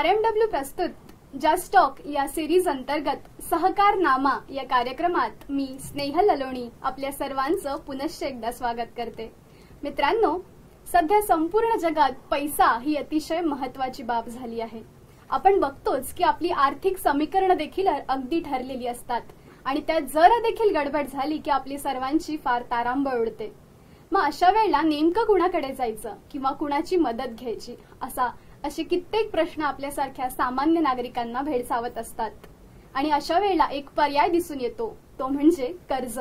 RMW प्रस्तुत just talk या series अंतर्गत सहकारनामा या कार्यक्रमात मी स्नेहल ललोणी आपल्या सर्वांचं पुनश्च एकदा स्वागत करते। मित्रांनो, सध्या संपूर्ण जगात पैसा ही अतिशय महत्त्वाची बाब झाली आहे। आपण बघतोच की आपली आर्थिक समीकरण देखील अगदी ठरलेली असतात आणि त्यात जरा देखील गडबड झाली की आपली सर्वांची फार तारांबळ उडते। मग अशा वेळेला नेमकं कुणाकडे जायचं किंवा कुणाची मदत घ्यायची असे कित्येक प्रश्न आपल्यासारख्या सामान्य नागरिकांना भेडसावत असतात आणि अशा वेळेला एक पर्याय दिसून येतो, तो म्हणजे कर्ज।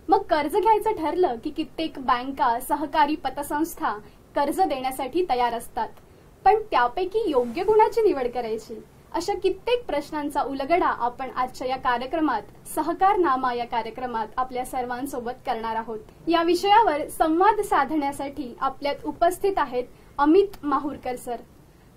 मग कर्ज घ्यायचं ठरलं की कित्येक बँका, सहकारी पतसंस्था कर्ज देण्यासाठी तयार असतात, पण त्यापैकी योग्य कुणाची निवड करायची अशा कित्येक प्रश्नांचा उलगडा आपण आजच्या या कार्यक्रमात सहकारनामा या कार्यक्रमात आपल्या सर्वांसोबत करणार आहोत। या विषयावर संवाद साधण्यासाठी आपल्यात उपस्थित आहेत अमित माहुरकर सर।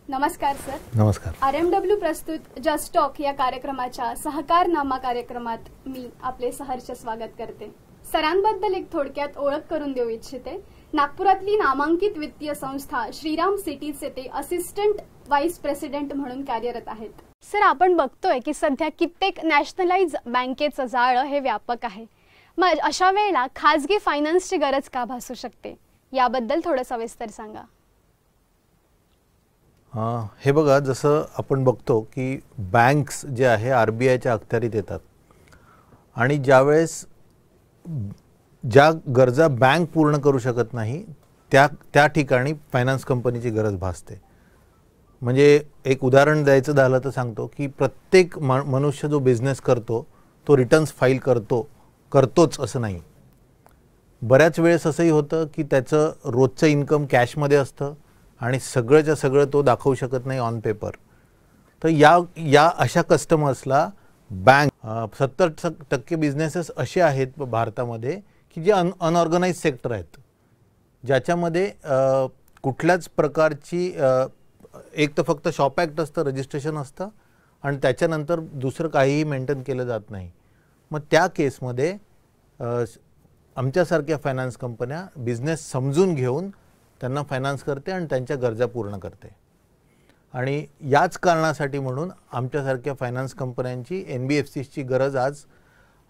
नमस्कार सर। नमस्कार। RMW प्रस्तुत जस्ट टॉक या कार्यक्रमाच्या सहकारनामा कार्यक्रमात मी आपले सहर्ष स्वागत करते। सरांबद्दल एक थोडक्यात ओळख करून देऊ इच्छिते। नागपुरातली नामांकित वित्तीय संस्था श्रीराम सिटीज येथे असिस्टंट व्हाईस प्रेसिडेंट म्हणून कार्यरत आहेत। सर, आपण बघतोय की सध्या कित्येक नॅशनलाइज बँकेचं जाळं हे व्यापक आहे। मग अशा वेळेला खासगी फायनान्सची गरज का भासू शकते, याबद्दल थोडं सविस्तर सांगा। हे बघा, जसं आपण बघतो की बँक्स जे आहे RBIच्या अखत्यारीत येतात आणि ज्यावेळेस ज्या गरजा बँक पूर्ण करू शकत नाही त्या ठिकाणी फायनान्स कंपनीची गरज भासते। म्हणजे एक उदाहरण द्यायचं झालं तर सांगतो की प्रत्येक मनुष्य जो बिझनेस करतो तो रिटर्न्स फाईल करतोच असं नाही। बऱ्याच वेळेस असंही होतं की त्याचं रोजचं इन्कम कॅशमध्ये असतं आणि सगळंच्या सगळं तो दाखवू शकत नाही ऑन पेपर। तर या अशा कस्टमर्सला बँक 70% बिझनेसेस असे आहेत भारतामध्ये की जे अनऑर्गनाइज सेक्टर आहेत, ज्याच्यामध्ये कुठल्याच प्रकारची एक तर फक्त शॉप ॲक्ट असतं, रजिस्ट्रेशन असतं आणि त्याच्यानंतर दुसरं काहीही मेंटेन केलं जात नाही। मग त्या केसमध्ये आमच्यासारख्या फायनान्स कंपन्या बिझनेस समजून घेऊन त्यांना फायनान्स करते आणि त्यांच्या गरजा पूर्ण करते। आणि याच कारणासाठी म्हणून आमच्यासारख्या फायनान्स कंपन्यांची NBFCची गरज आज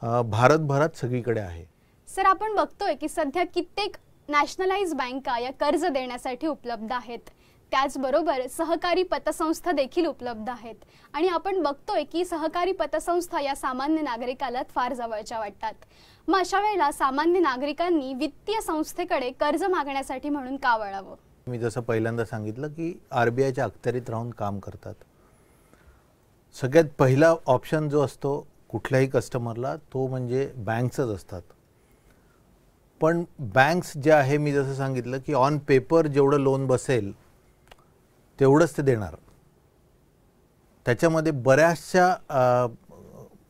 भारतभरात सगळीकडे आहे। सर, आपण बघतोय की सध्या कित्येक नॅशनलाइज बँका या कर्ज देण्यासाठी उपलब्ध आहेत, त्याचबरोबर सहकारी पतसंस्था देखील उपलब्ध आहेत आणि आपण बघतोय की सहकारी पतसंस्था या सामान्य नागरिकाला फार जवळच्या वाटतात। मग अशा वेळेला सामान्य नागरिकांनी वित्तीय संस्थेकडे कर्ज मागण्यासाठी म्हणून का वळावं? मी जसं पहिल्यांदा सांगितलं की RBIच्या अखत्यारीत राहून काम करतात। सगळ्यात पहिला ऑप्शन जो असतो कुठल्याही कस्टमरला तो म्हणजे बँक्सच असतात। पण बँक्स जे आहे, मी जसं सांगितलं की ऑन पेपर जेवढं लोन बसेल तेवढंच ते देणार। त्याच्यामध्ये बऱ्याचशा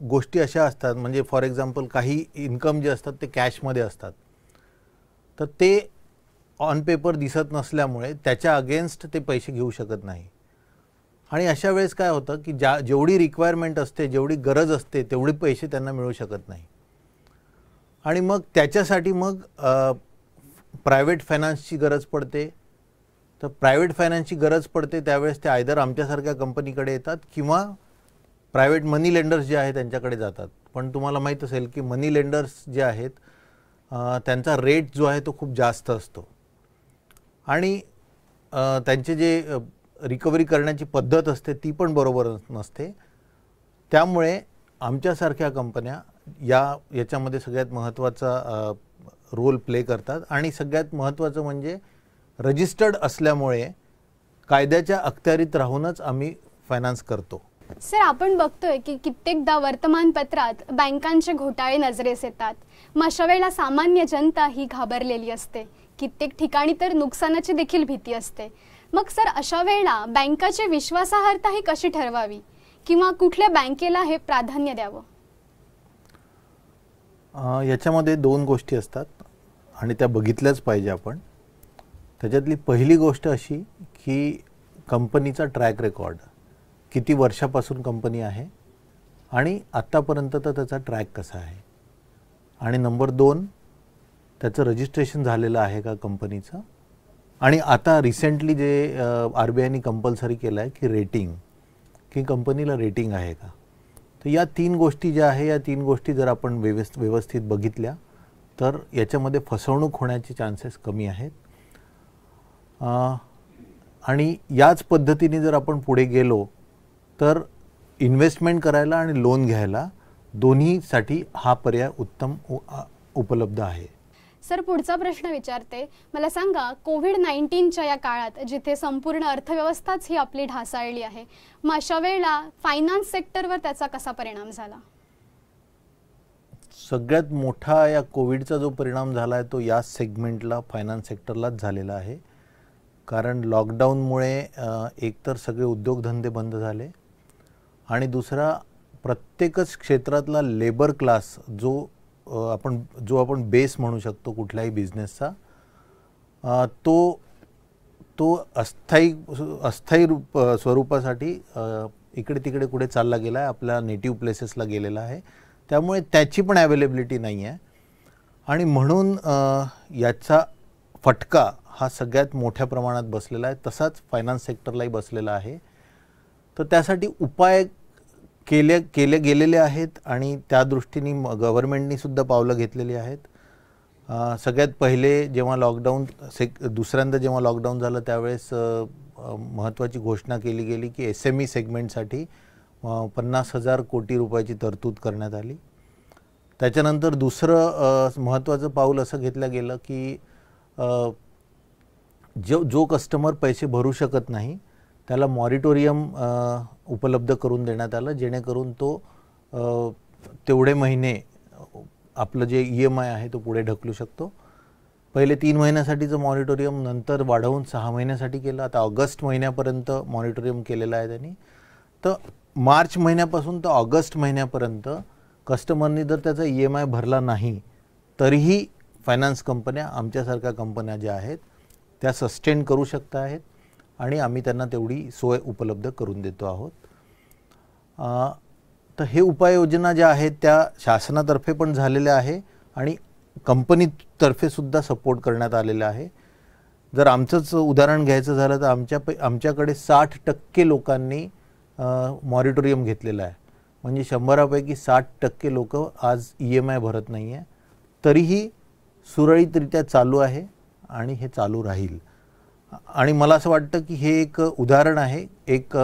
गोष्टी अशा असतात, म्हणजे फॉर एक्झाम्पल काही इन्कम जे असतात ते कॅशमध्ये असतात, तर ते ऑन पेपर दिसत नसल्यामुळे त्याच्या अगेन्स्ट ते पैसे घेऊ शकत नाही। आणि अशा वेळेस काय होतं की जेवढी रिक्वायरमेंट असते, जेवढी गरज असते तेवढे पैसे त्यांना मिळू शकत नाही आणि मग त्याच्यासाठी मग प्रायव्हेट फायनान्सची गरज पडते। तर प्रायव्हेट फायनान्सची गरज पडते त्यावेळेस ते आयदर आमच्यासारख्या कंपनीकडे येतात किंवा प्रायव्हेट मनी लेंडर्स जे आहेत त्यांच्याकडे जातात। पण तुम्हाला माहीत असेल की मनी लेंडर्स जे आहेत त्यांचा रेट जो आहे तो खूप जास्त असतो आणि त्यांचे जे रिकव्हरी करण्याची पद्धत असते ती पण बरोबर नसते। त्यामुळे आमच्यासारख्या कंपन्या याच्यामध्ये सगळ्यात महत्त्वाचा रोल प्ले करतात आणि सगळ्यात महत्त्वाचं म्हणजे रजिस्टर्ड असल्यामुळे कायद्याच्या अखत्यारीत राहूनच आम्ही फायनान्स करतो। सर, आपण बघतोय की कित्येकदा वर्तमानपत्रात बँकांचे घोटाळे नजरेस येतात। मग अशा वेळेला सामान्य जनता ही घाबरलेली असते, कित्येक ठिकाणी तर नुकसानाची देखील भीती असते। मग सर, अशा वेळेला बँकाची विश्वासार्हता ही कशी ठरवावी किंवा कुठल्या बँकेला हे प्राधान्य द्यावं? याच्यामध्ये दोन गोष्टी असतात आणि त्या बघितल्याच पाहिजे आपण। त्याच्यातली पहिली गोष्ट अशी की कंपनीचा ट्रॅक रेकॉर्ड, किती वर्षापासून कंपनी आहे आणि आत्तापर्यंत तर त्याचा ट्रॅक कसा आहे। आणि नंबर 2, त्याचं रजिस्ट्रेशन झालेलं आहे का कंपनीचं। आणि आता रिसेंटली जे RBIने कंपल्सरी केलं आहे की रेटिंग, की कंपनीला रेटिंग आहे का. तर या 3 गोष्टी ज्या आहे, या 3 गोष्टी जर आपण व्यवस्थित बघितल्या तर याच्यामध्ये फसवणूक होण्याचे चान्सेस कमी आहेत. आणि याच पद्धतीने जर आपण पुढे गेलो तर इन्व्हेस्टमेंट करायला आणि लोन घ्यायला दोन्हीसाठी हा पर्याय उत्तम उपलब्ध आहे. सर, पुढचा प्रश्न विचारते. मला सांगा, कोविड-19च्या या काळात जिथे संपूर्ण अर्थव्यवस्थाच ही आपली ढासळली आहे, मग अशा वेळेला फायनान्स सेक्टरवर त्याचा कसा परिणाम झाला? सगळ्यात मोठा या कोविडचा जो परिणाम झाला आहे तो या सेगमेंटला, फायनान्स सेक्टरलाच झालेला आहे. कारण लॉकडाऊनमुळे एकतर सगळे उद्योगधंदे बंद झाले आणि दुसरा प्रत्येकच क्षेत्रातला लेबर क्लास जो आपण बेस म्हणू शकतो कुठल्याही बिझनेसचा, तो अस्थायी स्वरूपासाठी इकडे तिकडे कुठे चालला गेला आहे, आपल्या नेटिव्ह प्लेसेसला गेलेला आहे. त्यामुळे त्याची पण अवेलेबिलिटी नाही आहे आणि म्हणून याचा फटका हा सगळ्यात मोठ्या प्रमाणात बसलेला आहे. तसाच फायनान्स सेक्टरलाही बसलेला आहे. तर त्यासाठी उपाय केले गेलेले आहेत आणि त्या दृष्टीने गव्हर्नमेंटनी सुद्धा पावलं घेतलेली आहेत. सगळ्यात पहिले जेव्हा दुसऱ्यांदा जेव्हा लॉकडाऊन झालं त्यावेळेस महत्त्वाची घोषणा केली गेली की SME सेगमेंटसाठी 50,000 कोटी रुपयाची तरतूद करण्यात आली. त्याच्यानंतर दुसरं महत्त्वाचं पाऊल असं घेतलं गेलं की जो कस्टमर पैसे भरू शकत नाही त्याला मॉरिटोरियम उपलब्ध करून देण्यात आलं, जेणेकरून तो तेवढे महिने आपलं जे EMI आहे तो पुढे ढकलू शकतो. पहिले 3 महिन्यासाठीचं मॉरिटोरियम नंतर वाढवून 6 महिन्यासाठी केलं. आता ऑगस्ट महिन्यापर्यंत मॉरिटोरियम केलेलं आहे त्यांनी. तर मार्च महिन्यापासून तर ऑगस्ट महिन्यापर्यंत कस्टमरनी जर त्याचा EMI भरला नाही तरीही फायनान्स कंपन्या, आमच्यासारख्या कंपन्या ज्या आहेत त्या सस्टेन करू शकत आहेत आणि आम्ही त्यांना तेवढी सोय उपलब्ध करून देतो आहोत. तर हे उपाययोजना ज्या आहेत त्या शासनातर्फे पण झालेल्या आहे आणि कंपनीतर्फे सुद्धा सपोर्ट करण्यात आलेला आहे. जर आमचंच उदाहरण घ्यायचं झालं तर आमच्याकडे 60% लोकांनी मॉरिटोरियम घेतलेला आहे. म्हणजे 100पैकी 60% लोक आज EMI भरत नाही आहे, तरीही सुरळीतरित्या चालू आहे आणि हे चालू राहील. आणि मला असं वाटतं की हे एक उदाहरण आहे एक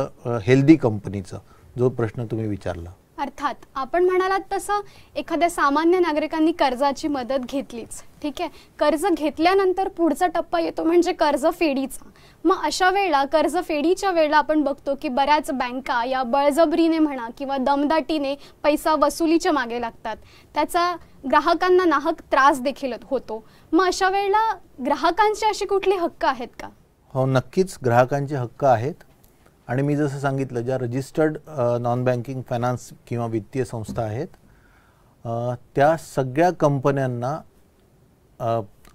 हेल्दी कंपनीचं, जो प्रश्न तुम्ही विचारला. अर्थात आपण म्हणालात तसं एखाद्या सामान्य नागरिकांनी कर्जाची मदत घेतलीच, ठीक आहे. कर्ज घेतल्यानंतर पुढचा टप्पा येतो म्हणजे कर्ज फेडीचा. मग अशा वेळेला कर्ज फेडीच्या वेळेला आपण बघतो की बऱ्याच बँका या बळजबरीने म्हणा किंवा दमदाटीने पैसा वसुलीच्या मागे लागतात. त्याचा ग्राहकांना नाहक त्रास देखील होतो. मग अशा वेळेला ग्राहकांचे असे कुठले हक्क आहेत का? हो, नक्कीच ग्राहकांचे हक्क आहेत. आणि मी जसं सांगितलं, ज्या रजिस्टर्ड नॉन बँकिंग फायनान्स किंवा वित्तीय संस्था आहेत त्या सगळ्या कंपन्यांना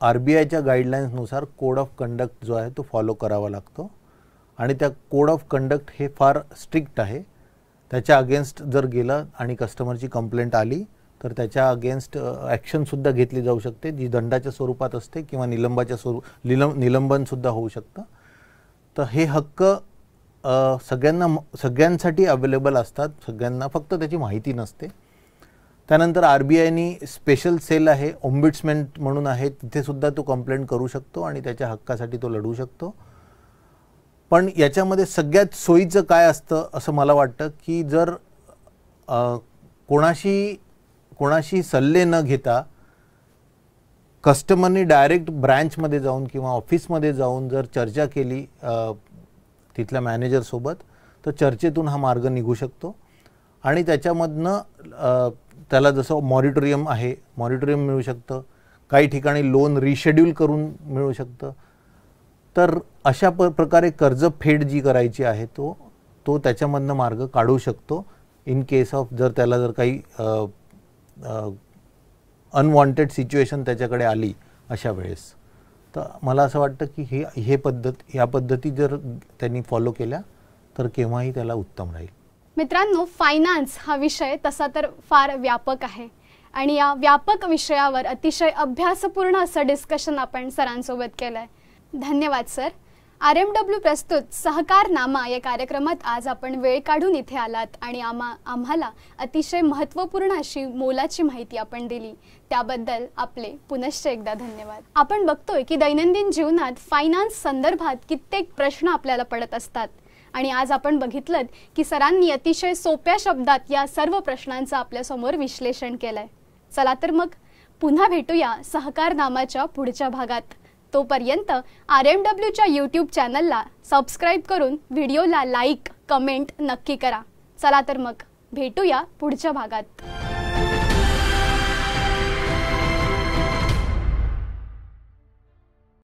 RBIच्या गाईडलाईन्सनुसार कोड ऑफ कंडक्ट जो आहे तो फॉलो करावा लागतो. आणि त्या कोड ऑफ कंडक्ट हे फार स्ट्रिक्ट आहे. त्याच्या अगेन्स्ट जर गेलं आणि कस्टमरची कंप्लेंट आली तर त्याच्या अगेन्स्ट ॲक्शनसुद्धा घेतली जाऊ शकते, जी दंडाच्या स्वरूपात असते किंवा निलंबनसुद्धा होऊ शकतं. तर हे हक्क सगळ्यांसाठी अवेलेबल असतात, सगळ्यांना, फक्त त्याची माहिती नसते. त्यानंतर RBIनी स्पेशल सेल आहे, ओम्बुड्समॅन म्हणून आहे, तिथे सुद्धा तो कंप्लेंट करू शकतो आणि त्याच्या हक्कासाठी तो लढू शकतो. पण याच्यामध्ये सगळ्यात सोयीचं काय असतं असं मला वाटतं की जर कोणाशी सल्ले न घेता कस्टमरनी डायरेक्ट ब्रँचमध्ये जाऊन किंवा ऑफिसमध्ये जाऊन जर चर्चा केली तिथल्या मॅनेजरसोबत, तर चर्चेतून हा मार्ग निघू शकतो आणि त्याच्यामधनं त्याला जसं मॉरिटोरियम आहे, मॉरिटोरियम मिळू शकतं. काही ठिकाणी लोन रिशेड्यूल करून मिळू शकतं. तर अशा प्रकारे कर्जफेड जी करायची आहे तो त्याच्यामधनं मार्ग काढू शकतो इन केस ऑफ जर त्याला जर काही अनवॉन्टेड सिच्युएशन त्याच्याकडे आली अशा वेळेस. तर मला असं वाटतं की ह्या पद्धती जर त्यांनी फॉलो केल्या तर केव्हाही त्याला उत्तम राहील. मित्रांनो, फायनान्स हा विषय तसा तर फार व्यापक आहे आणि या व्यापक विषयावर अतिशय अभ्यासपूर्ण असं डिस्कशन आपण सरांसोबत केलं आहे. धन्यवाद सर. RMW प्रस्तुत सहकारनामा या कार्यक्रमात आज आपण वेळ काढून इथे आलात आणि आम्हाला अतिशय महत्त्वपूर्ण अशी मोलाची माहिती आपण दिली, त्याबद्दल आपले पुनश्च एकदा धन्यवाद। आपण बघतोय की दैनंदिन जीवनात फायनान्स संदर्भात कित्येक प्रश्न आपल्याला पडत असतात आणि आज आपण बघितलं की सरांनी अतिशय सोप्या शब्दात या सर्व प्रश्नांचं आपल्या समोर विश्लेषण केलंय। चला तर मग पुन्हा भेटूया सहकारनामाच्या पुढच्या भागात। तोपर्यंत RMWच्या YouTube चॅनलला सबस्क्राइब करून व्हिडिओला लाईक, कमेंट नक्की करा। चला तर मग भेटूया पुढच्या भागात।